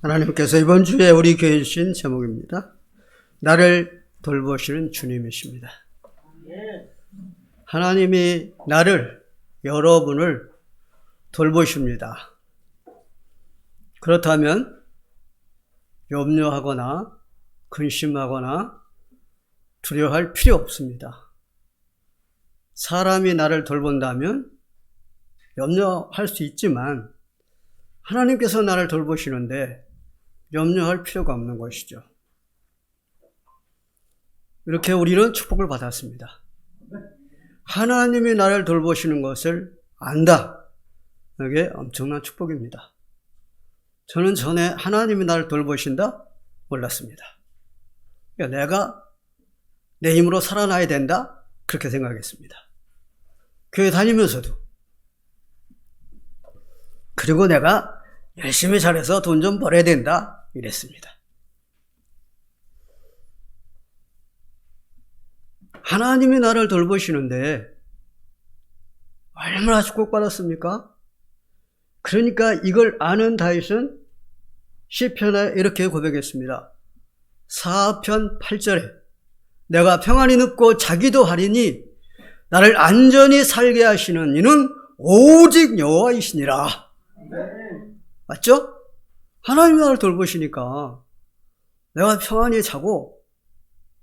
하나님께서 이번 주에 우리 교회에 주신 제목입니다. 나를 돌보시는 주님이십니다. 하나님이 나를, 여러분을 돌보십니다. 그렇다면 염려하거나 근심하거나 두려워할 필요 없습니다. 사람이 나를 돌본다면 염려할 수 있지만 하나님께서 나를 돌보시는데 염려할 필요가 없는 것이죠. 이렇게 우리는 축복을 받았습니다. 하나님이 나를 돌보시는 것을 안다. 이게 엄청난 축복입니다. 저는 전에 하나님이 나를 돌보신다? 몰랐습니다. 그러니까 내가 내 힘으로 살아나야 된다? 그렇게 생각했습니다. 교회 다니면서도. 그리고 내가 열심히 잘해서 돈 좀 벌어야 된다? 이랬습니다. 하나님이 나를 돌보시는데 얼마나 축복받았습니까? 그러니까 이걸 아는 다윗은 시편에 이렇게 고백했습니다. 4편 8절에 내가 평안히 눕고 자기도 하리니 나를 안전히 살게 하시는 이는 오직 여호와이시니라. 맞죠? 하나님이 나를 돌보시니까 내가 평안히 자고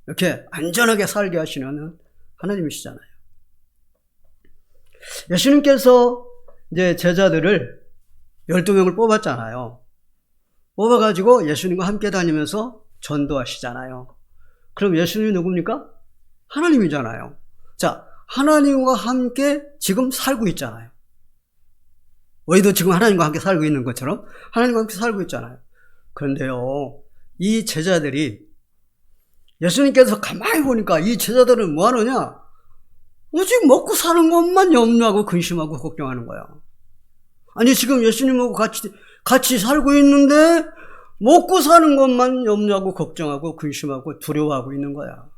이렇게 안전하게 살게 하시는 하나님이시잖아요. 예수님께서 이제 제자들을 12명을 뽑았잖아요. 뽑아가지고 예수님과 함께 다니면서 전도하시잖아요. 그럼 예수님이 누굽니까? 하나님이잖아요. 자, 하나님과 함께 지금 살고 있잖아요. 우리도 지금 하나님과 함께 살고 있는 것처럼 하나님과 함께 살고 있잖아요. 그런데요, 이 제자들이 예수님께서 가만히 보니까 이 제자들은 뭐 하느냐? 오직 먹고 사는 것만 염려하고 근심하고 걱정하는 거야. 아니, 지금 예수님하고 같이 살고 있는데 먹고 사는 것만 염려하고 걱정하고 근심하고 두려워하고 있는 거야.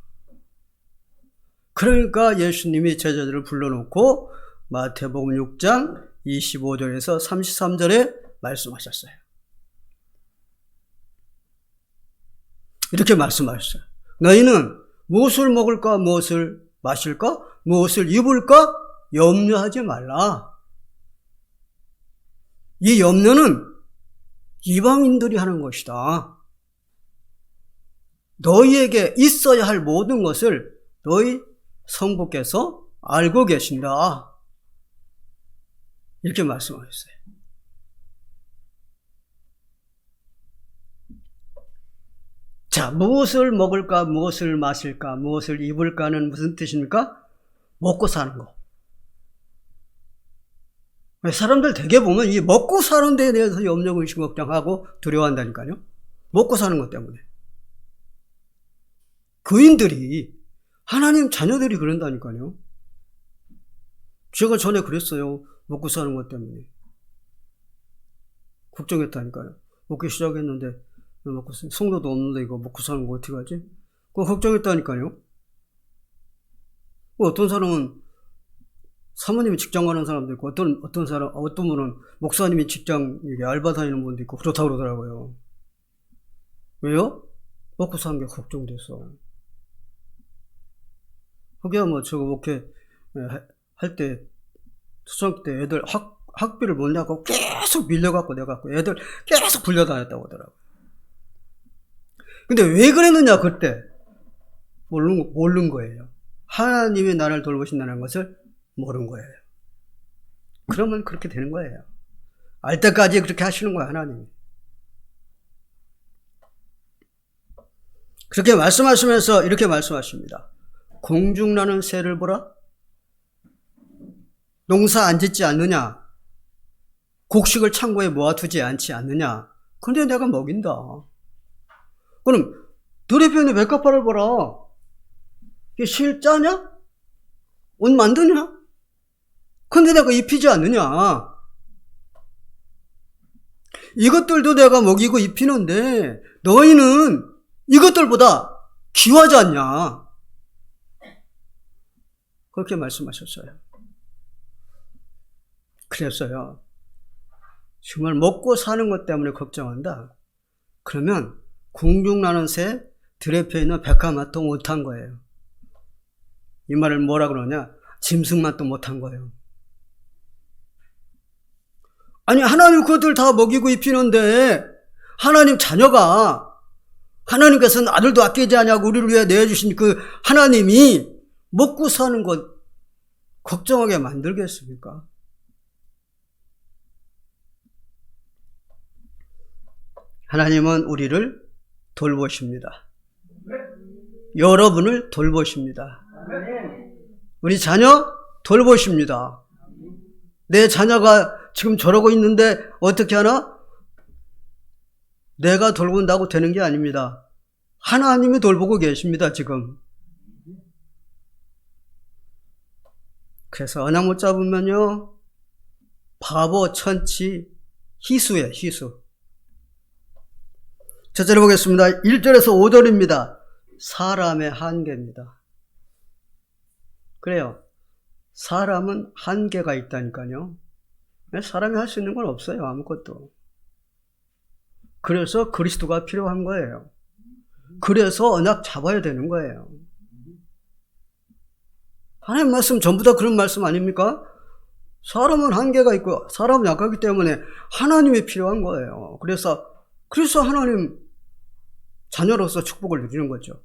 그러니까 예수님이 제자들을 불러놓고 마태복음 6장 25절에서 33절에 말씀하셨어요. 이렇게 말씀하셨어요. 너희는 무엇을 먹을까, 무엇을 마실까, 무엇을 입을까 염려하지 말라. 이 염려는 이방인들이 하는 것이다. 너희에게 있어야 할 모든 것을 너희 성부께서 알고 계신다. 이렇게 말씀하셨어요. 자, 무엇을 먹을까, 무엇을 마실까, 무엇을 입을까는 무슨 뜻입니까? 먹고 사는 거. 사람들 되게 보면 이 먹고 사는 데에 대해서 염려, 근심, 걱정하고 두려워한다니까요. 먹고 사는 것 때문에. 교인들이, 하나님 자녀들이 그런다니까요. 제가 전에 그랬어요. 먹고 사는 것 때문에. 걱정했다니까요. 먹기 시작했는데, 성도도 없는데 이거 먹고 사는 거 어떻게 하지? 그거 걱정했다니까요. 어떤 사람은 사모님이 직장 가는 사람도 있고, 어떤 분은 목사님이 직장, 알바 다니는 분도 있고, 그렇다고 그러더라고요. 왜요? 먹고 사는 게 걱정돼서. 그게 뭐, 저거, 목회 할 때, 수학 때 애들 학비를 못 내고 계속 밀려갖고 내갖고 애들 계속 불려다녔다고 하더라고요. 근데 왜 그랬느냐, 그때? 모르는 거예요. 하나님이 나를 돌보신다는 것을 모르는 거예요. 그러면 그렇게 되는 거예요. 알 때까지 그렇게 하시는 거예요, 하나님이. 그렇게 말씀하시면서 이렇게 말씀하십니다. 공중나는 새를 보라. 농사 안 짓지 않느냐? 곡식을 창고에 모아두지 않지 않느냐? 근데 내가 먹인다. 그럼 들에 피어있는 백합화를 보라. 이게 실짜냐? 옷 만드냐? 근데 내가 입히지 않느냐? 이것들도 내가 먹이고 입히는데 너희는 이것들보다 귀하지 않냐? 그렇게 말씀하셨어요. 그랬어요. 정말 먹고 사는 것 때문에 걱정한다. 그러면 궁중나는 새 들에 펴있는 백합맛도 못한 거예요. 이 말을 뭐라 그러냐? 짐승맛도 못한 거예요. 아니, 하나님 그것들 다 먹이고 입히는데 하나님 자녀가, 하나님께서는 아들도 아끼지 않냐고 우리를 위해 내어주신 그 하나님이 먹고 사는 것 걱정하게 만들겠습니까? 하나님은 우리를 돌보십니다. 여러분을 돌보십니다. 우리 자녀 돌보십니다. 내 자녀가 지금 저러고 있는데 어떻게 하나? 내가 돌본다고 되는 게 아닙니다. 하나님이 돌보고 계십니다, 지금. 그래서 언약 못 잡으면요, 바보, 천치, 희수예요, 희수. 첫째로 보겠습니다. 1절에서 5절입니다. 사람의 한계입니다. 그래요. 사람은 한계가 있다니까요. 사람이 할 수 있는 건 없어요. 아무것도. 그래서 그리스도가 필요한 거예요. 그래서 언약 잡아야 되는 거예요. 하나님 말씀 전부 다 그런 말씀 아닙니까? 사람은 한계가 있고 사람은 약하기 때문에 하나님이 필요한 거예요. 그래서 하나님 자녀로서 축복을 누리는 거죠.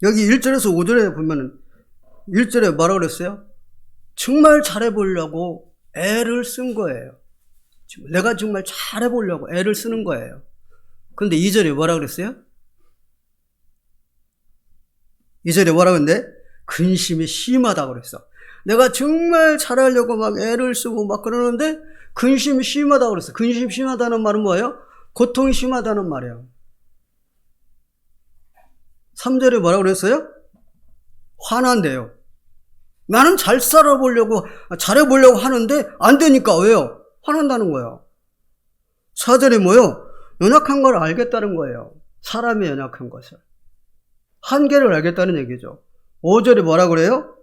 여기 1절에서 5절에 보면은 1절에 뭐라고 그랬어요? 정말 잘해보려고 애를 쓴 거예요. 내가 정말 잘해보려고 애를 쓰는 거예요. 그런데 2절에 뭐라고 그랬어요? 2절에 뭐라고 했는데? 근심이 심하다고 그랬어. 내가 정말 잘하려고 막 애를 쓰고 막 그러는데 근심이 심하다고 그랬어. 근심이 심하다는 말은 뭐예요? 고통이 심하다는 말이에요. 3절에 뭐라고 그랬어요? 화난대요. 나는 잘 살아보려고, 잘해보려고 하는데 안 되니까 왜요? 화난다는 거예요. 4절에 뭐요? 연약한 걸 알겠다는 거예요. 사람이 연약한 것을. 한계를 알겠다는 얘기죠. 5절에 뭐라고 그래요?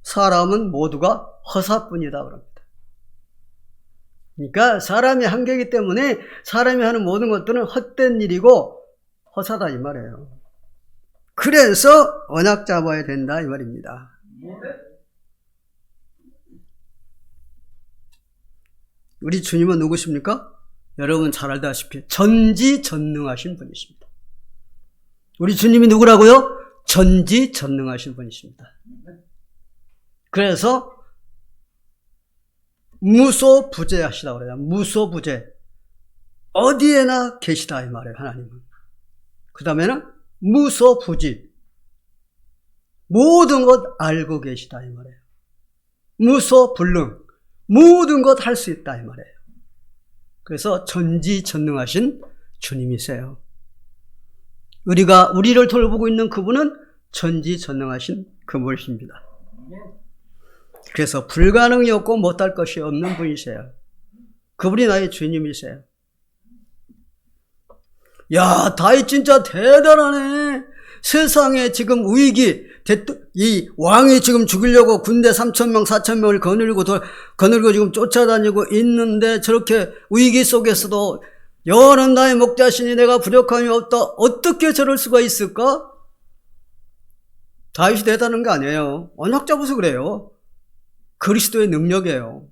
사람은 모두가 허사뿐이다 그럽니다. 그러니까 사람이 한계이기 때문에 사람이 하는 모든 것들은 헛된 일이고 허사다 이 말이에요. 그래서 언약 잡아야 된다 이 말입니다. 우리 주님은 누구십니까? 여러분 잘 알다시피 전지전능하신 분이십니다. 우리 주님이 누구라고요? 전지전능하신 분이십니다. 그래서 무소부재하시다고 그래요. 무소부재. 어디에나 계시다 이 말이에요. 하나님은. 그 다음에는 무소부지. 모든 것 알고 계시다 이 말이에요. 무소불능. 모든 것 할 수 있다 이 말이에요. 그래서 전지전능하신 주님이세요. 우리를 돌보고 있는 그분은 전지전능하신 그분이십니다. 그래서 불가능이 없고 못할 것이 없는 분이세요. 그분이 나의 주님이세요. 야, 다윗 진짜 대단하네. 세상에 지금 위기, 이 왕이 지금 죽이려고 군대 3,000명, 4,000명을 거느리고 지금 쫓아다니고 있는데 저렇게 위기 속에서도 여호와는 나의 목자시니 내가 부족함이 없다. 어떻게 저럴 수가 있을까? 다윗이 대단한 게 아니에요. 언약 잡아서 그래요. 그리스도의 능력이에요.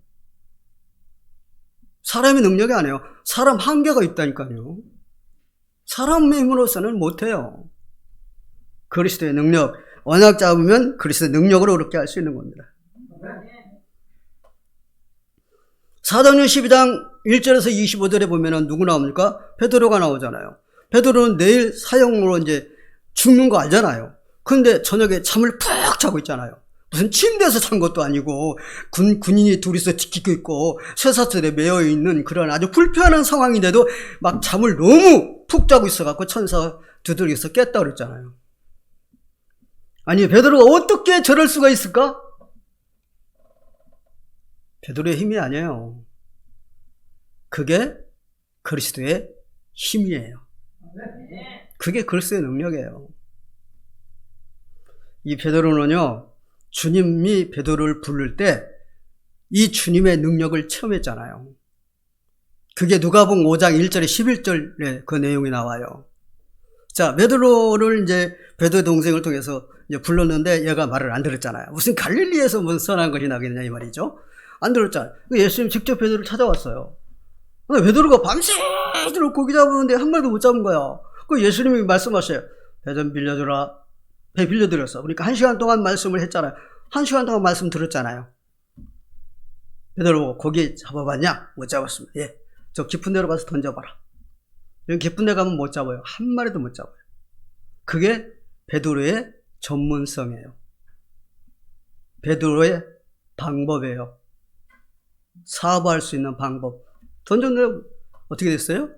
사람의 능력이 아니에요. 사람 한계가 있다니까요. 사람의 힘으로서는 못해요. 그리스도의 능력, 언약 잡으면 그리스도의 능력으로 그렇게 할 수 있는 겁니다. 사도행전 12장 1절에서 25절에 보면은 누구 나옵니까? 베드로가 나오잖아요. 베드로는 내일 사형으로 이제 죽는 거 알잖아요. 근데 저녁에 잠을 푹 자고 있잖아요. 무슨 침대에서 잔 것도 아니고 군인이 둘이서 지키고 있고 쇠사슬에 매여 있는 그런 아주 불편한 상황인데도 막 잠을 너무 푹 자고 있어갖고 천사 두들겨서 깼다 그랬잖아요. 아니 베드로가 어떻게 저럴 수가 있을까? 베드로의 힘이 아니에요. 그게 그리스도의 힘이에요. 그게 글쓰의 능력이에요. 이 베드로는요, 주님이 베드로를 부를 때 이 주님의 능력을 체험했잖아요. 그게 누가복음 5장 1절에 11절에 그 내용이 나와요. 자, 베드로를 이제 베드로의 동생을 통해서 이제 불렀는데 얘가 말을 안 들었잖아요. 무슨 갈릴리에서 무슨 선한 것이 나겠냐 이 말이죠. 안 들었잖아요. 예수님 직접 베드로를 찾아왔어요. 근데 베드로가 밤새도록 고기 잡았는데 한 마리도 못 잡은 거야. 그 예수님이 말씀하셔요. 배 좀 빌려주라. 배 빌려드렸어. 그러니까 1시간 동안 말씀을 했잖아요. 1시간 동안 말씀 들었잖아요. 베드로 고기 잡아봤냐? 못 잡았습니다. 예. 저 깊은 데로 가서 던져봐라. 여기 깊은 데 가면 못 잡아요. 한 마리도 못 잡아요. 그게 베드로의 전문성이에요. 베드로의 방법이에요. 사업할 수 있는 방법. 던졌는데 어떻게 됐어요?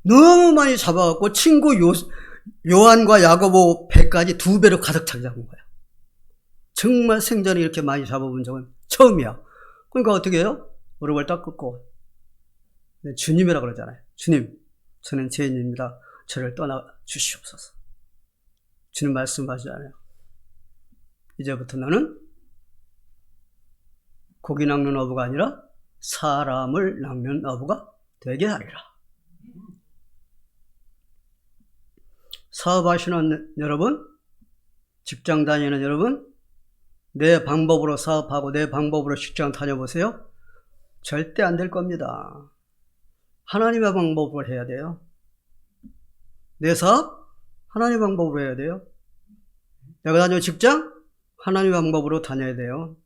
너무 많이 잡아갖고 친구 요한과 야고보 배까지 2배로 가득 차게 잡은 거야. 정말 생전에 이렇게 많이 잡아본 적은 처음이야. 그러니까 어떻게 해요? 무릎을 딱 꿇고 주님이라 그러잖아요. 주님, 저는 죄인입니다. 저를 떠나 주시옵소서. 주님 말씀하시잖아요. 이제부터 나는 고기 낚는 어부가 아니라 사람을 낚는 어부가 되게 하리라. 사업하시는 여러분, 직장 다니는 여러분, 내 방법으로 사업하고 내 방법으로 직장 다녀보세요. 절대 안 될 겁니다. 하나님의 방법으로 해야 돼요. 내 사업? 하나님의 방법으로 해야 돼요. 내가 다니는 직장? 하나님의 방법으로 다녀야 돼요.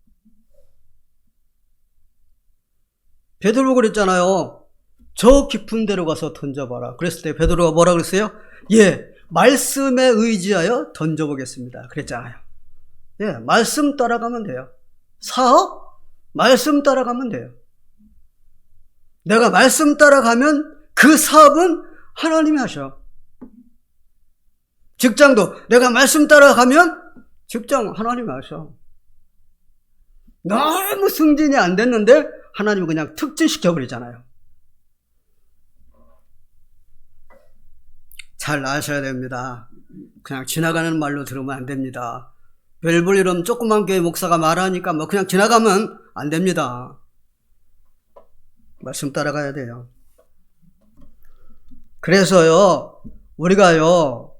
베드로가 그랬잖아요. 저 깊은 데로 가서 던져봐라. 그랬을 때 베드로가 뭐라 그랬어요? 예, 말씀에 의지하여 던져보겠습니다. 그랬잖아요. 예, 말씀 따라가면 돼요. 사업? 말씀 따라가면 돼요. 내가 말씀 따라가면 그 사업은 하나님이 하셔. 직장도 내가 말씀 따라가면 직장 하나님이 하셔. 너무 승진이 안 됐는데 하나님은 그냥 특진시켜버리잖아요. 잘 아셔야 됩니다. 그냥 지나가는 말로 들으면 안 됩니다. 별볼 일 없는 조그만 교회 목사가 말하니까 뭐 그냥 지나가면 안 됩니다. 말씀 따라가야 돼요. 그래서요, 우리가요,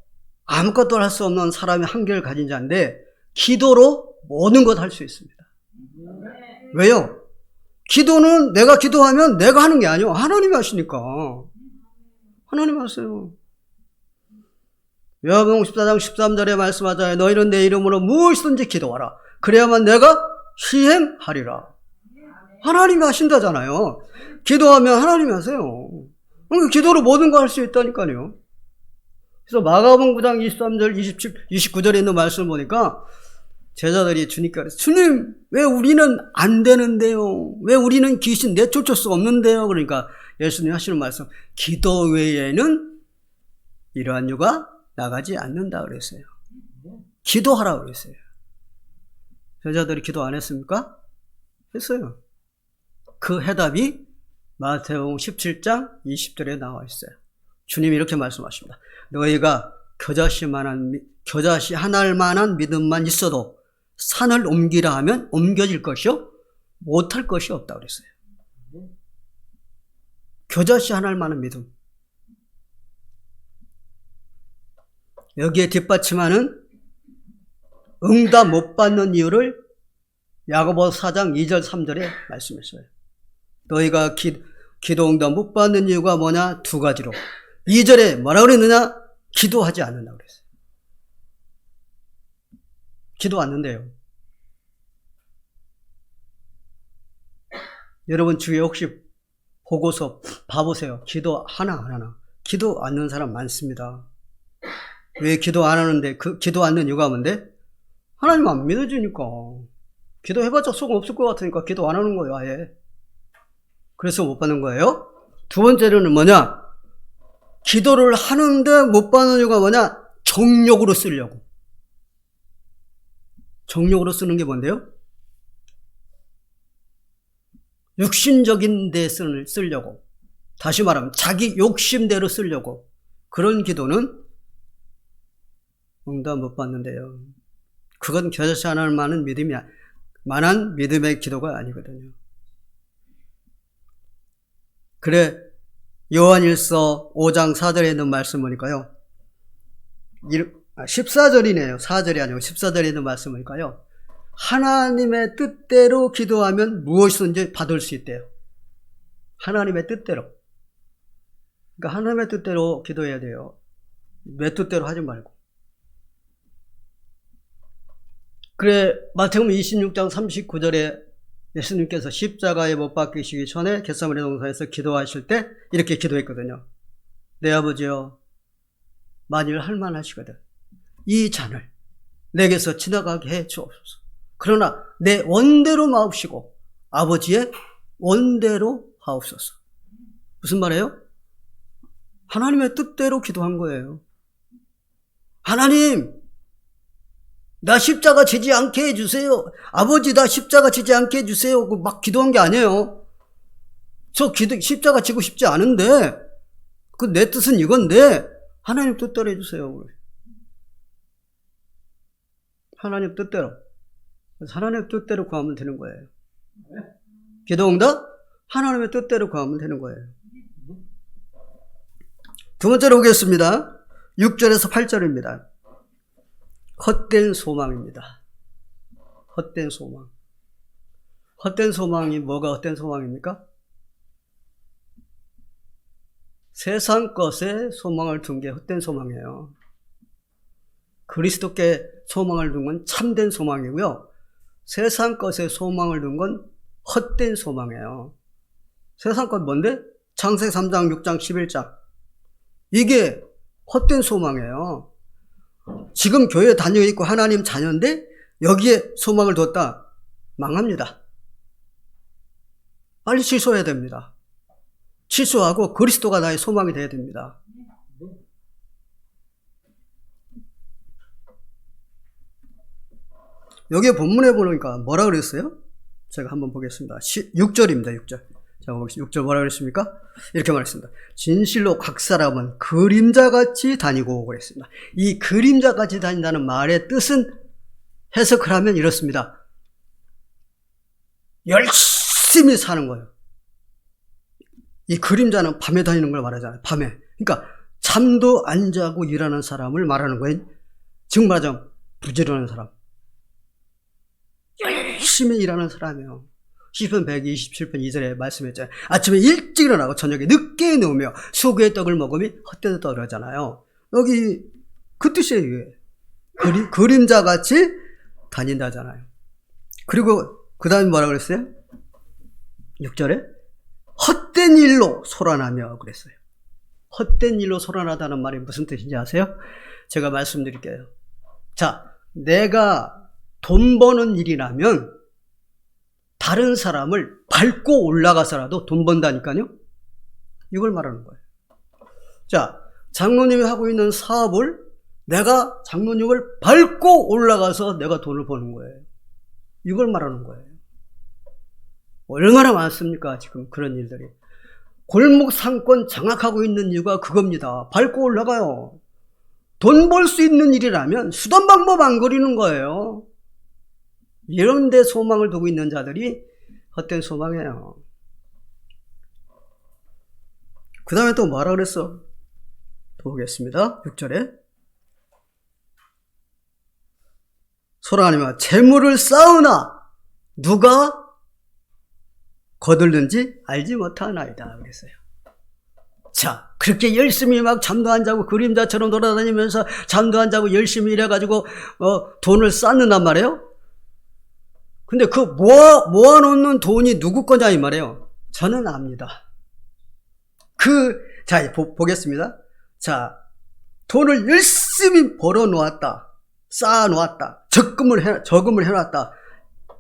아무것도 할 수 없는 사람이 한계를 가진 자인데, 기도로 모든 것 할 수 있습니다. 왜요? 기도는 내가 기도하면 내가 하는 게 아니에요. 하나님이 하시니까. 하나님이 하세요. 요한복음 14장 13절에 말씀하잖아요. 너희는 내 이름으로 무엇이든지 기도하라. 그래야만 내가 시행하리라. 하나님이 하신다잖아요. 기도하면 하나님이 하세요. 기도로 모든 거 할 수 있다니까요. 그래서 마가복음 9장 23절 29절에 있는 말씀을 보니까 제자들이 주님께 그랬어요. 주님, 왜 우리는 안 되는데요? 왜 우리는 귀신 내쫓을 수 없는데요? 그러니까 예수님 하시는 말씀, 기도 외에는 이러한 유가 나가지 않는다 그랬어요. 기도하라 그랬어요. 제자들이 기도 안 했습니까? 했어요. 그 해답이 마태복음 17장 20절에 나와 있어요. 주님이 이렇게 말씀하십니다. 너희가 겨자씨 하나할 만한 믿음만 있어도 산을 옮기라 하면 옮겨질 것이요 못할 것이 없다 그랬어요. 겨자씨 하나할 만한 믿음. 여기에 뒷받침하는 응답 못 받는 이유를 야고보서 4장 2절 3절에 말씀했어요. 너희가 기도 응답 못 받는 이유가 뭐냐? 2가지로. 2절에 뭐라 그랬느냐? 기도하지 않는다고 그랬어요. 기도 않는데요. 여러분 주위에 혹시 보고서 봐보세요. 기도 하나 안 하나. 기도 않는 사람 많습니다. 왜 기도 안 하는데, 기도 않는 이유가 뭔데? 하나님 안 믿어주니까. 기도해봤자 소용 없을 것 같으니까 기도 안 하는 거예요, 아예. 그래서 못 받는 거예요. 두 번째로는 뭐냐? 기도를 하는데 못 받는 이유가 뭐냐? 정욕으로 쓰려고. 정욕으로 쓰는 게 뭔데요? 육신적인 데 쓰려고. 다시 말하면 자기 욕심대로 쓰려고. 그런 기도는 응답 못 받는데요. 그건 겨자씨 하나를 만한 믿음의 기도가 아니거든요. 그래, 요한일서 5장 4절에 있는 말씀 보니까요. 14절이네요. 4절이 아니고 14절에 있는 말씀 보니까요. 하나님의 뜻대로 기도하면 무엇이든지 받을 수 있대요. 하나님의 뜻대로. 그러니까 하나님의 뜻대로 기도해야 돼요. 내 뜻대로 하지 말고. 그래, 마태복음 26장 39절에 예수님께서 십자가에 못 박히시기 전에 겟세마네 동산에서 기도하실 때 이렇게 기도했거든요. 내 아버지여, 만일 할만하시거든 이 잔을 내게서 지나가게 해 주옵소서. 그러나 내 원대로 마옵시고 아버지의 원대로 하옵소서. 무슨 말이에요? 하나님의 뜻대로 기도한 거예요. 하나님, 나 십자가 지지 않게 해주세요. 아버지, 나 십자가 지지 않게 해주세요. 막 기도한 게 아니에요. 저 십자가 지고 싶지 않은데, 내 뜻은 이건데, 하나님 뜻대로 해주세요. 하나님 뜻대로. 하나님 뜻대로 구하면 되는 거예요. 기도응답? 하나님의 뜻대로 구하면 되는 거예요. 두 번째로 보겠습니다. 6절에서 8절입니다. 헛된 소망입니다. 헛된 소망. 헛된 소망이 뭐가 헛된 소망입니까? 세상 것에 소망을 둔 게 헛된 소망이에요. 그리스도께 소망을 둔 건 참된 소망이고요. 세상 것에 소망을 둔 건 헛된 소망이에요. 세상 것 뭔데? 창세기 3장, 6장, 11장. 이게 헛된 소망이에요. 지금 교회에 다니고 있고 하나님 자녀인데 여기에 소망을 뒀다. 망합니다. 빨리 취소해야 됩니다. 취소하고 그리스도가 나의 소망이 되어야 됩니다. 여기 본문에 보니까 뭐라 그랬어요? 제가 한번 보겠습니다. 6절입니다. 6절. 자, 6절 뭐라 그랬습니까? 이렇게 말했습니다. 진실로 각 사람은 그림자같이 다니고 그랬습니다. 이 그림자같이 다닌다는 말의 뜻은 해석을 하면 이렇습니다. 열심히 사는 거예요. 이 그림자는 밤에 다니는 걸 말하잖아요. 밤에. 그러니까 잠도 안 자고 일하는 사람을 말하는 거예요. 즉 말하자면 부지런한 사람. 열심히 일하는 사람이에요. 시편 127편 2절에 말씀했잖아요. 아침에 일찍 일어나고 저녁에 늦게 누우며 수고의 떡을 먹으며 헛되도 떠들잖아요. 여기 그 뜻이에요. 그림자같이 다닌다잖아요. 그리고 그 다음에 뭐라 그랬어요? 6절에 헛된 일로 소란하며 그랬어요. 헛된 일로 소란하다는 말이 무슨 뜻인지 아세요? 제가 말씀드릴게요. 자, 내가 돈 버는 일이라면 다른 사람을 밟고 올라가서라도 돈 번다니까요. 이걸 말하는 거예요. 자, 장로님이 하고 있는 사업을 내가 장로님을 밟고 올라가서 내가 돈을 버는 거예요. 이걸 말하는 거예요. 얼마나 많습니까? 지금 그런 일들이. 골목 상권 장악하고 있는 이유가 그겁니다. 밟고 올라가요. 돈 벌 수 있는 일이라면 수단 방법 안 거리는 거예요. 이런 데 소망을 두고 있는 자들이 헛된 소망이에요. 그 다음에 또 뭐라 그랬어? 또 보겠습니다. 6절에 소라하니마 재물을 쌓으나 누가 거들는지 알지 못하나이다 그랬어요. 자, 그렇게 열심히 막 잠도 안 자고 그림자처럼 돌아다니면서 잠도 안 자고 열심히 일해가지고 돈을 쌓는단 말이에요. 근데 그 모아놓는 돈이 누구 거냐 이 말이에요. 저는 압니다. 자, 보겠습니다. 자, 돈을 열심히 벌어 놓았다. 쌓아 놓았다. 저금을 해놨다.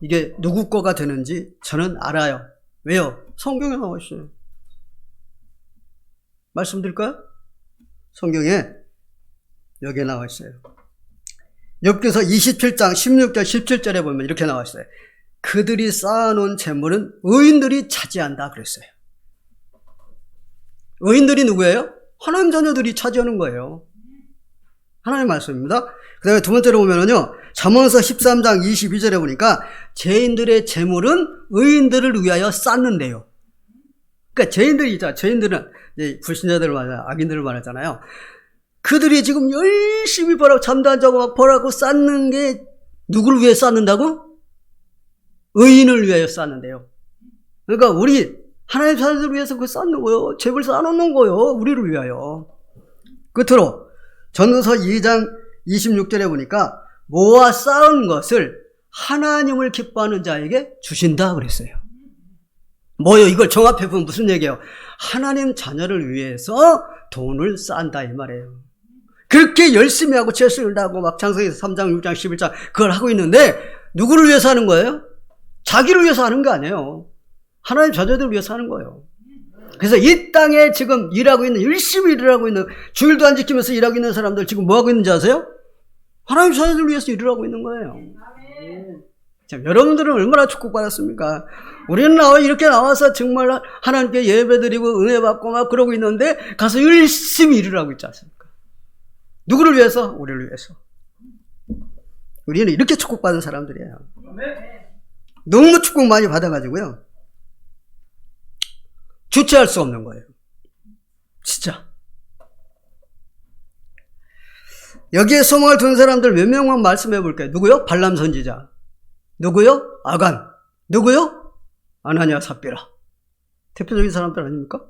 이게 누구 거가 되는지 저는 알아요. 왜요? 성경에 나와 있어요. 말씀드릴까요? 성경에 여기에 나와 있어요. 욥기서 27장 16절 17절에 보면 이렇게 나와 있어요. 그들이 쌓아놓은 재물은 의인들이 차지한다 그랬어요. 의인들이 누구예요? 하나님 자녀들이 차지하는 거예요. 하나님 말씀입니다. 그 다음에 두 번째로 보면은요, 잠언서 13장 22절에 보니까 죄인들의 재물은 의인들을 위하여 쌓는데요. 그러니까 죄인들은 이제 불신자들을 말하잖아요. 악인들을 말하잖아요. 그들이 지금 열심히 벌하고 잠도 안 자고 막 벌하고 쌓는 게 누구를 위해 쌓는다고? 의인을 위하여 쌓는데요. 그러니까 우리 하나님 자녀들을 위해서 그걸 쌓는 거예요. 재물 쌓아놓는 거예요. 우리를 위하여. 끝으로 전도서 2장 26절에 보니까 모아 쌓은 것을 하나님을 기뻐하는 자에게 주신다 그랬어요. 뭐요? 이걸 정합해 보면 무슨 얘기예요? 하나님 자녀를 위해서 돈을 쌓는다 이 말이에요. 그렇게 열심히 하고 최선을 다하고 막 창세기에서 3장, 6장, 11장 그걸 하고 있는데 누구를 위해서 하는 거예요? 자기를 위해서 하는 거 아니에요. 하나님 자녀들을 위해서 하는 거예요. 그래서 이 땅에 지금 일하고 있는, 열심히 일을 하고 있는, 주일도 안 지키면서 일하고 있는 사람들 지금 뭐 하고 있는지 아세요? 하나님 자녀들을 위해서 일을 하고 있는 거예요. 자, 여러분들은 얼마나 축복받았습니까? 우리는 이렇게 나와서 정말 하나님께 예배드리고 은혜받고 막 그러고 있는데 가서 열심히 일을 하고 있지 않습니까? 누구를 위해서? 우리를 위해서. 우리는 이렇게 축복받은 사람들이에요. 너무 축복 많이 받아가지고요. 주체할 수 없는 거예요. 진짜. 여기에 소망을 둔 사람들 몇 명만 말씀해 볼게요. 누구요? 발람 선지자. 누구요? 아간. 누구요? 아나니아 삽비라. 대표적인 사람들 아닙니까?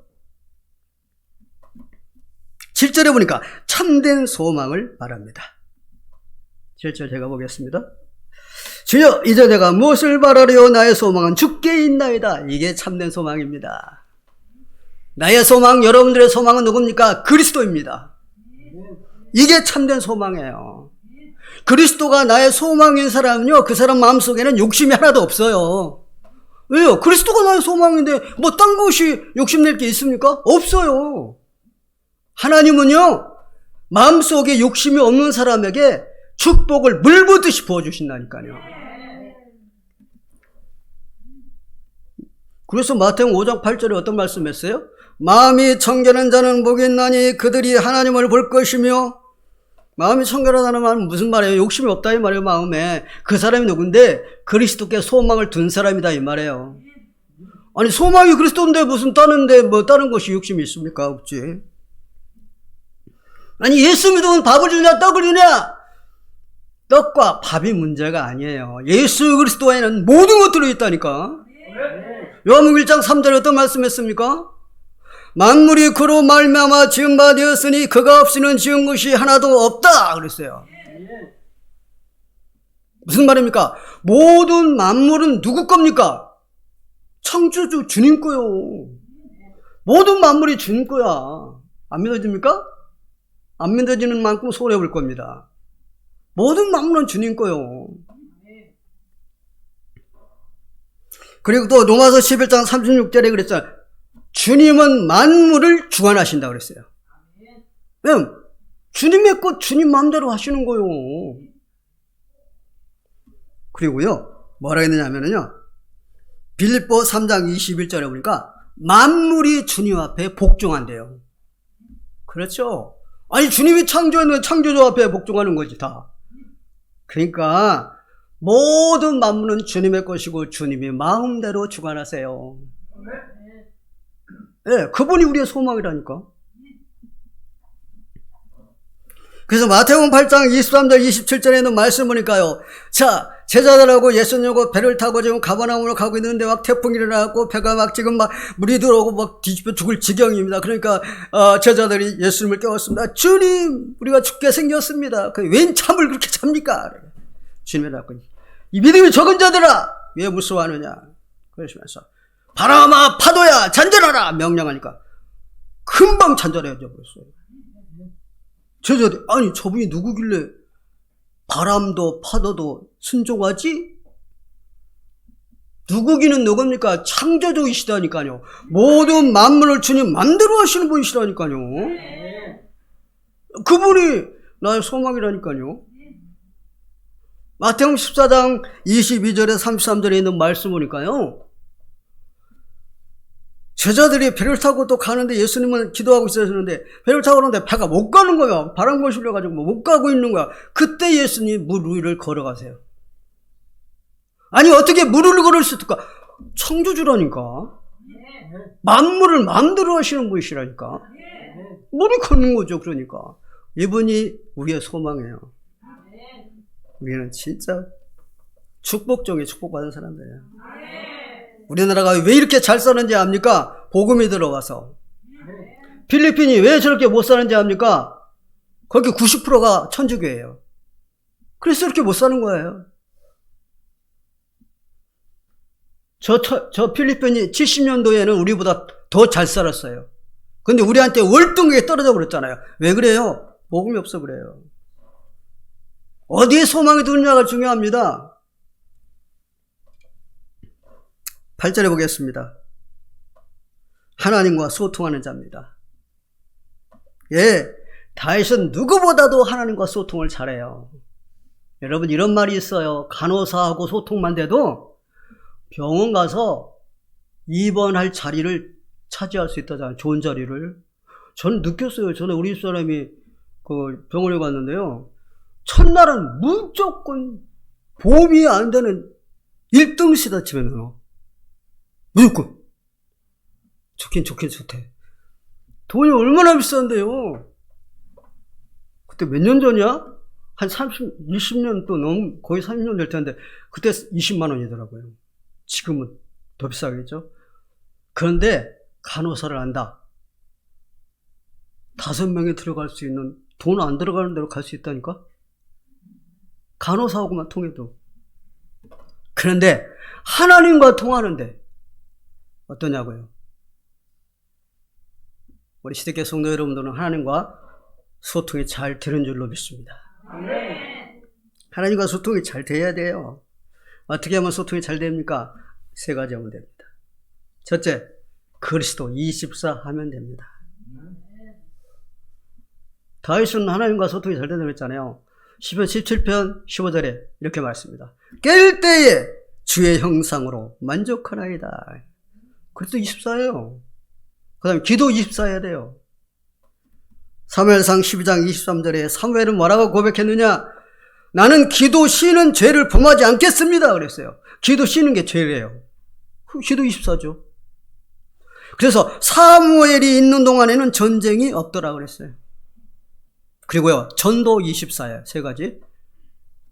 7절에 보니까 참된 소망을 말합니다. 7절 제가 보겠습니다. 주여 이제 내가 무엇을 바라리요? 나의 소망은 주께 있나이다. 이게 참된 소망입니다. 나의 소망, 여러분들의 소망은 누굽니까? 그리스도입니다. 이게 참된 소망이에요. 그리스도가 나의 소망인 사람은요, 그 사람 마음속에는 욕심이 하나도 없어요. 왜요? 그리스도가 나의 소망인데 뭐 딴 것이 욕심낼 게 있습니까? 없어요. 하나님은요, 마음속에 욕심이 없는 사람에게 축복을 물 부듯이 부어주신다니까요. 그래서 마태복음 5장 8절에 어떤 말씀했어요? 마음이 청결한 자는 복이 있나니 그들이 하나님을 볼 것이며. 마음이 청결하다는 말은 무슨 말이에요? 욕심이 없다 이 말이에요. 마음에. 그 사람이 누군데? 그리스도께 소망을 둔 사람이다 이 말이에요. 아니 소망이 그리스도인데 무슨 다른 것이 욕심이 있습니까? 없지. 아니 예수 믿으면 밥을 주냐 떡을 주냐? 떡과 밥이 문제가 아니에요. 예수 그리스도에는 모든 것들이 있다니까. 요한복음 1장 3절에 어떤 말씀했습니까? 만물이 그로 말미암아 지은 바 되었으니 그가 없이는 지은 것이 하나도 없다 그랬어요. 무슨 말입니까? 모든 만물은 누구 겁니까? 창조주 주님 거요. 모든 만물이 주님 거야. 안 믿어집니까? 안 믿어지는 만큼 손해볼 겁니다. 모든 만물은 주님 거요. 그리고 또 로마서 11장 36절에 그랬잖아요. 주님은 만물을 주관하신다고 그랬어요. 왜? 주님의 것 주님 마음대로 하시는 거요. 그리고요, 뭐라 했느냐면요, 빌립보 3장 21절에 보니까 만물이 주님 앞에 복종한대요. 그렇죠? 아니 주님이 창조했는데 창조주 앞에 복종하는 거지 다. 그러니까 모든 만물은 주님의 것이고 주님이 마음대로 주관하세요. 네, 그분이 우리의 소망이라니까. 그래서 마태복음 8장 23절 27절에는 말씀 보니까요. 자, 제자들하고 예수님하고 배를 타고 지금 가버나움으로 가고 있는데 막 태풍이 일어나고 배가 막 지금 막 물이 들어오고 막 뒤집혀 죽을 지경입니다. 그러니까 제자들이 예수님을 깨웠습니다. 주님, 우리가 죽게 생겼습니다. 웬 잠을 그렇게 잡니까? 주님이라고. 이 믿음이 적은 자들아, 왜 무서워하느냐? 그러시면서 바람아 파도야 잔잔하라 명령하니까 금방 잔잔해져 버렸어요. 제자들, 아니 저분이 누구길래 바람도 파도도 순종하지? 누구기는 누굽니까? 창조주이시다니까요. 모든 만물을 주님 맘대로 하시는 분이시라니까요. 그분이 나의 소망이라니까요. 마태복음 14장 22절에 33절에 있는 말씀 보니까요, 제자들이 배를 타고 또 가는데 예수님은 기도하고 있으셨는데 배를 타고 오는데 배가 못 가는 거야. 바람과 실려가지고 못 가고 있는 거야. 그때 예수님이 물 위를 걸어가세요. 아니 어떻게 물 위를 걸을 수 있을까? 창조주라니까. 만물을 마음대로 하시는 분이시라니까. 물이 걷는 거죠. 그러니까 이분이 우리의 소망이에요. 우리는 진짜 축복 중에 축복받은 사람들이에요. 우리나라가 왜 이렇게 잘 사는지 압니까? 복음이 들어와서. 필리핀이 왜 저렇게 못 사는지 압니까? 거기 90%가 천주교예요. 그래서 이렇게 못 사는 거예요. 저 필리핀이 70년도에는 우리보다 더 잘 살았어요. 근데 우리한테 월등하게 떨어져 버렸잖아요. 왜 그래요? 복음이 없어 그래요. 어디에 소망이 두느냐가 중요합니다. 8절에 보겠습니다. 하나님과 소통하는 자입니다. 예, 다윗은 누구보다도 하나님과 소통을 잘해요. 여러분 이런 말이 있어요. 간호사하고 소통만 돼도 병원 가서 입원할 자리를 차지할 수 있다잖아요. 좋은 자리를. 저는 느꼈어요. 전에 우리 집사람이 그 병원에 갔는데요. 첫날은 무조건 보험이 안 되는 1등시다 치면은 무조건 좋긴 좋대. 돈이 얼마나 비싼데요. 그때 몇 년 전이야? 한 20년 또 넘 거의 30년 될 텐데 그때 20만 원이더라고요. 지금은 더 비싸겠죠. 그런데 간호사를 한다. 5명이 들어갈 수 있는, 돈 안 들어가는 데로 갈 수 있다니까. 간호사하고만 통해도. 그런데 하나님과 통하는데 어떠냐고요? 우리 시대교회 성도 여러분들은 하나님과 소통이 잘 되는 줄로 믿습니다. 하나님과 소통이 잘 돼야 돼요. 어떻게 하면 소통이 잘 됩니까? 3가지 하면 됩니다. 첫째, 그리스도 24 하면 됩니다. 다윗은 하나님과 소통이 잘 된다고 했잖아요. 시편 17편 15절에 이렇게 말씀합니다. 깰 때에 주의 형상으로 만족하나이다. 그리스도 24예요. 그 다음에 기도 24해야 돼요. 사무엘상 12장 23절에 사무엘은 뭐라고 고백했느냐? 나는 기도 쉬는 죄를 범하지 않겠습니다. 그랬어요. 기도 쉬는 게 죄래요. 기도 24죠. 그래서 사무엘이 있는 동안에는 전쟁이 없더라 그랬어요. 그리고요, 전도 24예요. 3가지.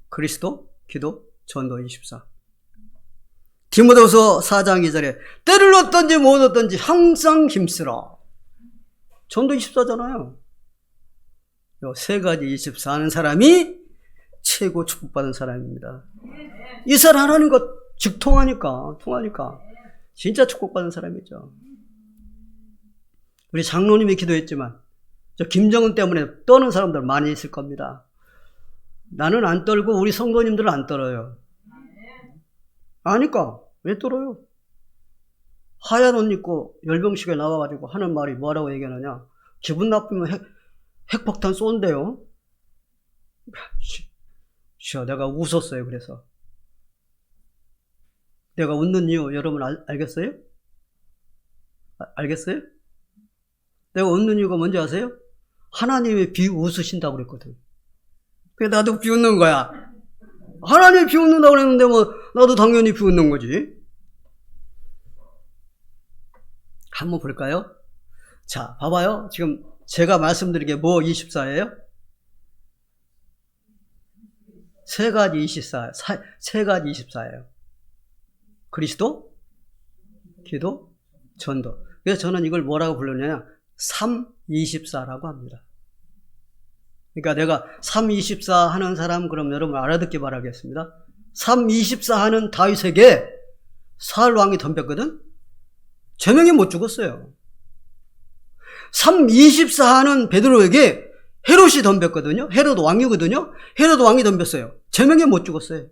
그리스도, 기도, 전도 24. 디모데후서 4장 2절에 때를 얻든지 못 얻든지 항상 힘쓰라. 전도 24잖아요. 요 3가지 24 하는 사람이 최고 축복받은 사람입니다. 이 사람 하나님과 통하니까 진짜 축복받은 사람이죠. 우리 장로님이 기도했지만 저 김정은 때문에 떠는 사람들 많이 있을 겁니다. 나는 안 떨고 우리 성도님들은 안 떨어요. 아니까 왜 떨어요? 하얀 옷 입고 열병식에 나와가지고 하는 말이 뭐라고 얘기하느냐? 기분 나쁘면 핵폭탄 쏜대요. 내가 웃었어요. 그래서 내가 웃는 이유 여러분 알겠어요? 알겠어요? 내가 웃는 이유가 뭔지 아세요? 하나님이 비웃으신다고 그랬거든. 그래서 나도 비웃는 거야. 하나님이 비웃는다고 그랬는데 뭐 나도 당연히 비웃는 거지. 한번 볼까요? 자, 봐봐요. 지금 제가 말씀드린 게 뭐 24예요? 3가지 24, 3가지 24예요. 그리스도, 기도, 전도. 그래서 저는 이걸 뭐라고 부르느냐? 324라고 합니다. 그러니까 내가 324 하는 사람 그럼 여러분 알아듣기 바라겠습니다. 324 하는 다윗에게 사울 왕이 덤볐거든? 제명이 못 죽었어요. 324 하는 베드로에게 헤롯이 덤볐거든요. 헤롯 왕이거든요. 헤롯 왕이 덤볐어요. 제명이 못 죽었어요.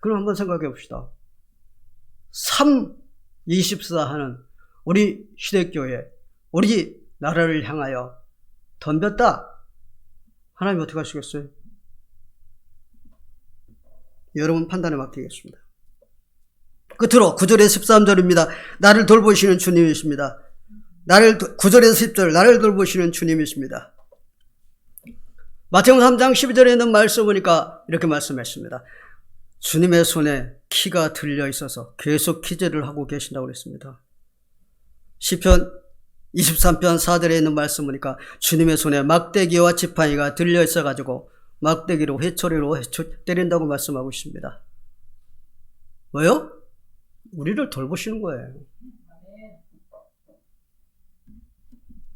그럼 한번 생각해 봅시다. 324 하는 우리 시대교회, 우리 나라를 향하여 덤볐다. 하나님 어떻게 하시겠어요? 여러분 판단에 맡기겠습니다. 끝으로 9절에서 13절입니다. 나를 돌보시는 주님이십니다. 9절에서 10절 나를 돌보시는 주님이십니다. 마태복음 3장 12절에 있는 말씀 보니까 이렇게 말씀했습니다. 주님의 손에 키가 들려 있어서 계속 기재를 하고 계신다고 그랬습니다. 시편 23편 4절에 있는 말씀 보니까 주님의 손에 막대기와 지팡이가 들려 있어가지고 막대기로 회초리로 때린다고 말씀하고 있습니다. 뭐요? 우리를 돌보시는 거예요.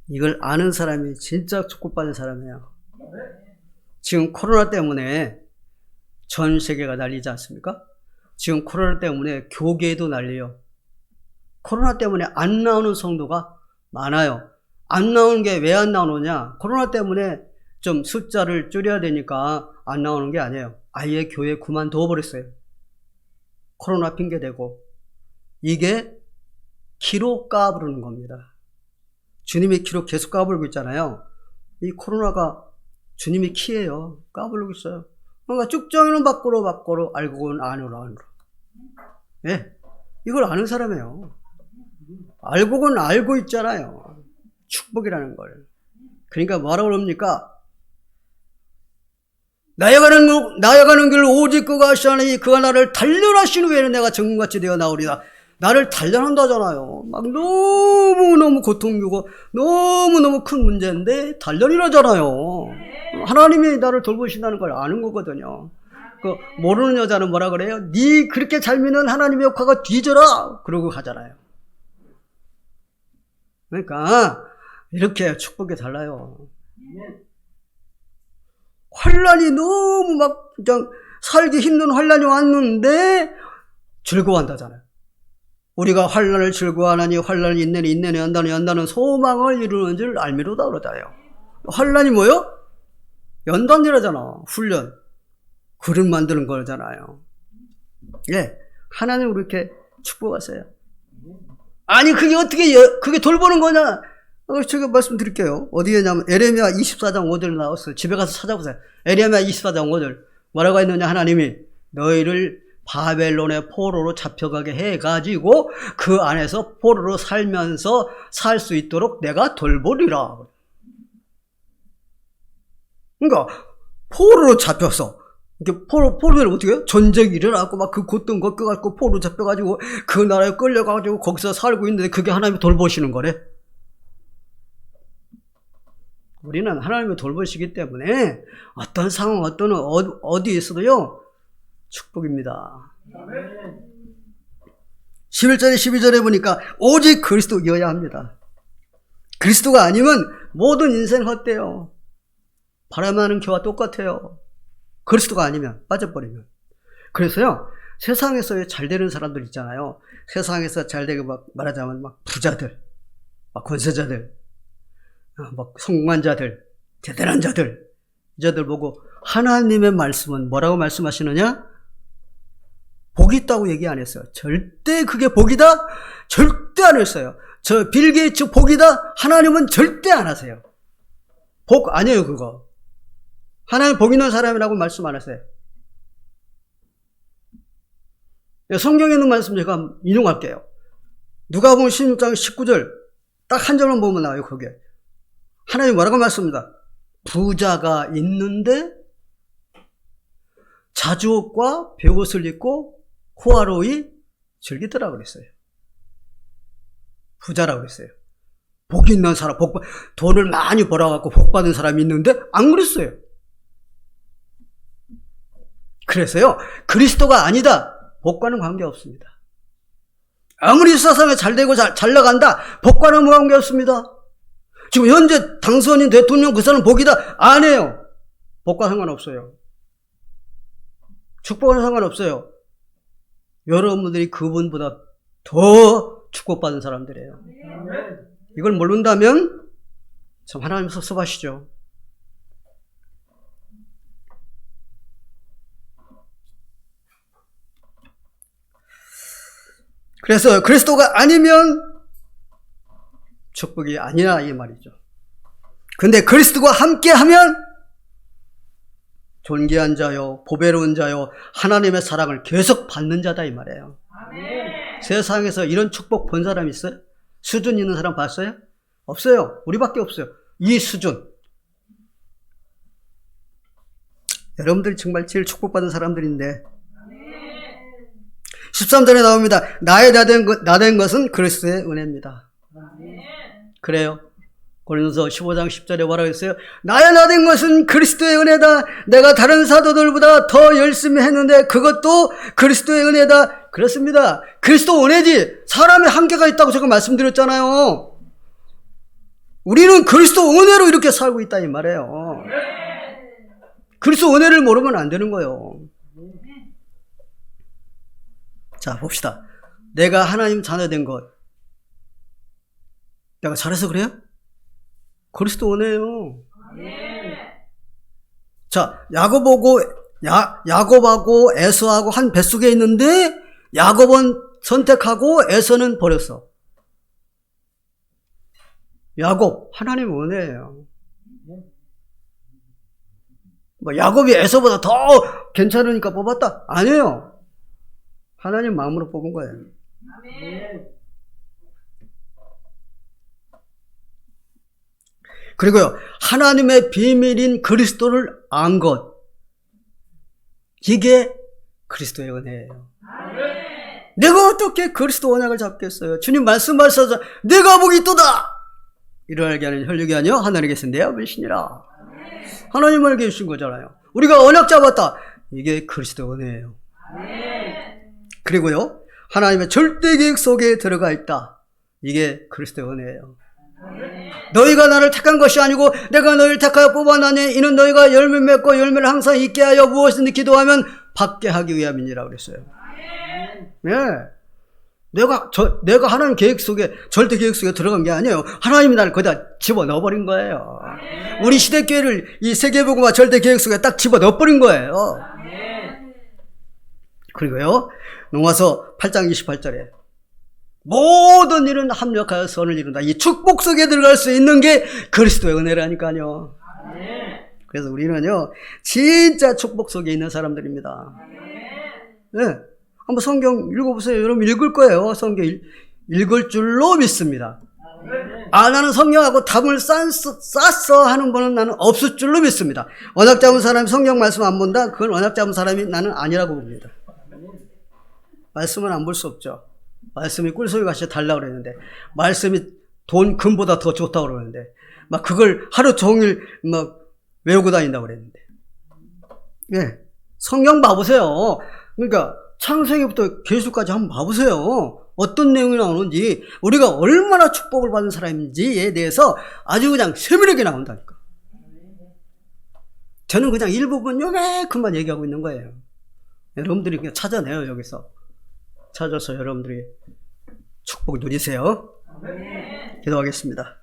이걸 아는 사람이 진짜 축복받은 사람이에요. 지금 코로나 때문에 전 세계가 난리지 않습니까? 지금 코로나 때문에 교계도 난리요. 코로나 때문에 안 나오는 성도가 많아요. 안 나오는 게 왜 안 나오느냐? 코로나 때문에 좀 숫자를 줄여야 되니까 안 나오는 게 아니에요. 아예 교회 그만둬 버렸어요. 코로나 핑계대고. 이게 키로 까부르는 겁니다. 주님이 키로 계속 까불고 있잖아요. 이 코로나가 주님이 키예요. 까불고 있어요. 그러니까 쭉정이는 밖으로 알고는 안으로. 예, 이걸 아는 사람이에요. 알고는 알고 있잖아요. 축복이라는 걸. 그러니까 뭐라고 그럽니까? 나아가는 길을 오직 그가 하시나니 그가 나를 단련하신 후에는 내가 정금같이 되어 나오리다. 나를 단련한다잖아요. 막 너무너무 고통 주고 너무너무 큰 문제인데 단련이라잖아요. 하나님이 나를 돌보신다는 걸 아는 거거든요. 그 모르는 여자는 뭐라 그래요? 네 그렇게 잘 믿는 하나님의 역사가 뒤져라 그러고 가잖아요. 그러니까 이렇게 축복이 달라요. 환란이 너무 막 그냥 살기 힘든 환란이 왔는데 즐거워한다잖아요. 우리가 환란을 즐거워하나니 환란이 있네니 연단은 소망을 이루는 줄 알미로다 그러잖아요. 환란이 뭐요? 연단이라잖아. 훈련. 그릇 만드는 거잖아요. 예, 하나님 이렇게 축복하세요. 아니 그게 어떻게 그게 돌보는 거냐? 제가 말씀드릴게요. 어디에냐면 에레미야 24장 5절 나왔어요. 집에 가서 찾아보세요. 에레미야 24장 5절 뭐라고 했느냐? 하나님이 너희를 바벨론의 포로로 잡혀가게 해가지고 그 안에서 포로로 살면서 살 수 있도록 내가 돌보리라. 그러니까 포로로 잡혀서 이렇게 포로를 어떻게 해요? 전쟁이 일어나고 막 그 고통 겪어가지고 포로로 잡혀가지고 그 나라에 끌려가지고 거기서 살고 있는데 그게 하나님이 돌보시는 거래. 우리는 하나님이 돌보시기 때문에 어떤 상황, 어디에 있어도요, 축복입니다. 11절에 12절에 보니까 오직 그리스도여야 합니다. 그리스도가 아니면 모든 인생 헛돼요. 바람하는 교와 똑같아요. 그리스도가 아니면, 빠져버리면. 그래서요, 세상에서 잘 되는 사람들 있잖아요. 세상에서 잘 되게 말하자면 부자들, 권세자들, 성공한 자들, 대단한 자들, 이 자들 보고 하나님의 말씀은 뭐라고 말씀하시느냐? 복이 있다고 얘기 안 했어요. 절대 그게 복이다? 절대 안 했어요. 저 빌 게이츠 복이다? 하나님은 절대 안 하세요. 복 아니에요, 그거. 하나님 복 있는 사람이라고 말씀 안 하세요. 성경에 있는 말씀 제가 인용할게요. 누가복음 16장 19절 딱 한 절만 보면 나와요, 거기에. 하나님 뭐라고 말씀합니다. 부자가 있는데 자주옷과 베옷을 입고 호화로이 즐기더라 그랬어요. 부자라고 그랬어요. 복 있는 사람, 돈을 많이 벌어갖고 복 받은 사람이 있는데 안 그랬어요. 그래서요, 그리스도가 아니다. 복과는 관계없습니다. 아무리 세상에 잘 되고 잘 나간다. 복과는 관계없습니다. 지금 현재 당선인 대통령 그 사람 복이다? 안 해요. 복과 상관없어요. 축복과는 상관없어요. 여러분들이 그분보다 더 축복받은 사람들이에요. 이걸 모른다면 참 하나님 섭섭하시죠. 그래서 그리스도가 아니면 축복이 아니라 이 말이죠. 근데 그리스도와 함께하면 존귀한 자요, 보배로운 자요, 하나님의 사랑을 계속 받는 자다 이 말이에요. 아멘. 세상에서 이런 축복 본 사람 있어요? 수준 있는 사람 봤어요? 없어요. 우리밖에 없어요. 이 수준. 여러분들이 정말 제일 축복받은 사람들인데 13절에 나옵니다. 나의 나된 것은 그리스도의 은혜입니다. 그래요. 고린도서 15장 10절에 뭐라고 했어요? 나의 나된 것은 그리스도의 은혜다. 내가 다른 사도들보다 더 열심히 했는데 그것도 그리스도의 은혜다. 그렇습니다. 그리스도 은혜지. 사람의 한계가 있다고 제가 말씀드렸잖아요. 우리는 그리스도 은혜로 이렇게 살고 있다 이 말이에요. 그리스도 은혜를 모르면 안 되는 거예요. 자, 봅시다. 내가 하나님 자녀 된 것. 내가 잘해서 그래요? 그리스도 은혜예요. 자, 야곱하고 에서하고 한 뱃속에 있는데 야곱은 선택하고 에서는 버렸어. 야곱, 하나님 은혜예요. 뭐 야곱이 에서보다 더 괜찮으니까 뽑았다? 아니에요. 하나님 마음으로 뽑은 거예요. 그리고요, 하나님의 비밀인 그리스도를 안 것. 이게 그리스도의 은혜예요. 내가 어떻게 그리스도 언약을 잡겠어요? 주님 말씀하셔서 내가 복이 있도다! 이러하게 하는 혈육이 아니요 하나님께 계신 내 아버지시니라. 하나님을 계신 거잖아요. 우리가 언약 잡았다. 이게 그리스도 은혜예요. 그리고요, 하나님의 절대 계획 속에 들어가 있다. 이게 그리스도 은혜예요. 너희가 나를 택한 것이 아니고 내가 너희를 택하여 뽑아나니 이는 너희가 열매 맺고 열매를 항상 있게 하여 무엇이든지 기도하면 받게 하기 위함이니라 그랬어요. 네. 내가 하나님 계획 속에, 절대 계획 속에 들어간 게 아니에요. 하나님이 나를 거기다 집어넣어버린 거예요. 우리 시대교회를 이 세계복음화 절대 계획 속에 딱 집어넣어버린 거예요. 그리고요, 로마서 8장 28절에 모든 일은 합력하여 선을 이룬다. 이 축복 속에 들어갈 수 있는 게 그리스도의 은혜라니까요. 그래서 우리는요, 진짜 축복 속에 있는 사람들입니다. 네. 한번 성경 읽어보세요. 여러분 읽을 거예요. 성경 읽을 줄로 믿습니다. 나는 성경하고 답을 쌌어 하는 분은 나는 없을 줄로 믿습니다. 언약 잡은 사람이 성경 말씀 안 본다? 그건 언약 잡은 사람이 나는 아니라고 봅니다. 말씀은 안 볼 수 없죠. 말씀이 꿀소리 같이 달라고 그랬는데, 말씀이 돈, 금보다 더 좋다고 그러는데, 막 그걸 하루 종일 막 외우고 다닌다고 그랬는데. 예. 성경 봐보세요. 그러니까, 창세기부터 계수까지 한번 봐보세요. 어떤 내용이 나오는지, 우리가 얼마나 축복을 받은 사람인지에 대해서 아주 그냥 세밀하게 나온다니까. 저는 그냥 일부분 요만큼만 얘기하고 있는 거예요. 여러분들이 그냥 찾아내요, 여기서. 찾아서 여러분들이 축복 누리세요. 기도하겠습니다.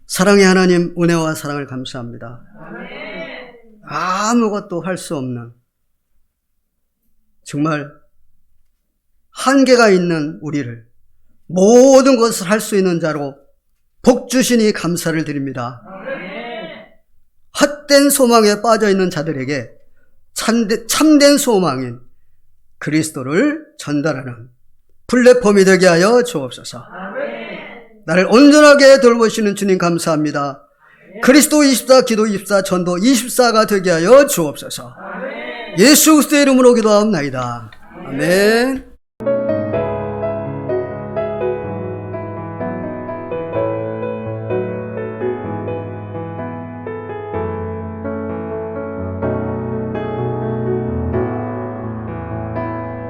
사랑의 하나님, 은혜와 사랑을 감사합니다. 아무것도 할 수 없는, 정말 한계가 있는 우리를 모든 것을 할 수 있는 자로 복 주시니 감사를 드립니다. 헛된 소망에 빠져 있는 자들에게 참된 소망인 그리스도를 전달하는 플랫폼이 되게 하여 주옵소서. 나를 온전하게 돌보시는 주님 감사합니다. 그리스도 24, 기도 24, 전도 24가 되게 하여 주옵소서. 예수 그리스도의 이름으로 기도하옵나이다. 아멘.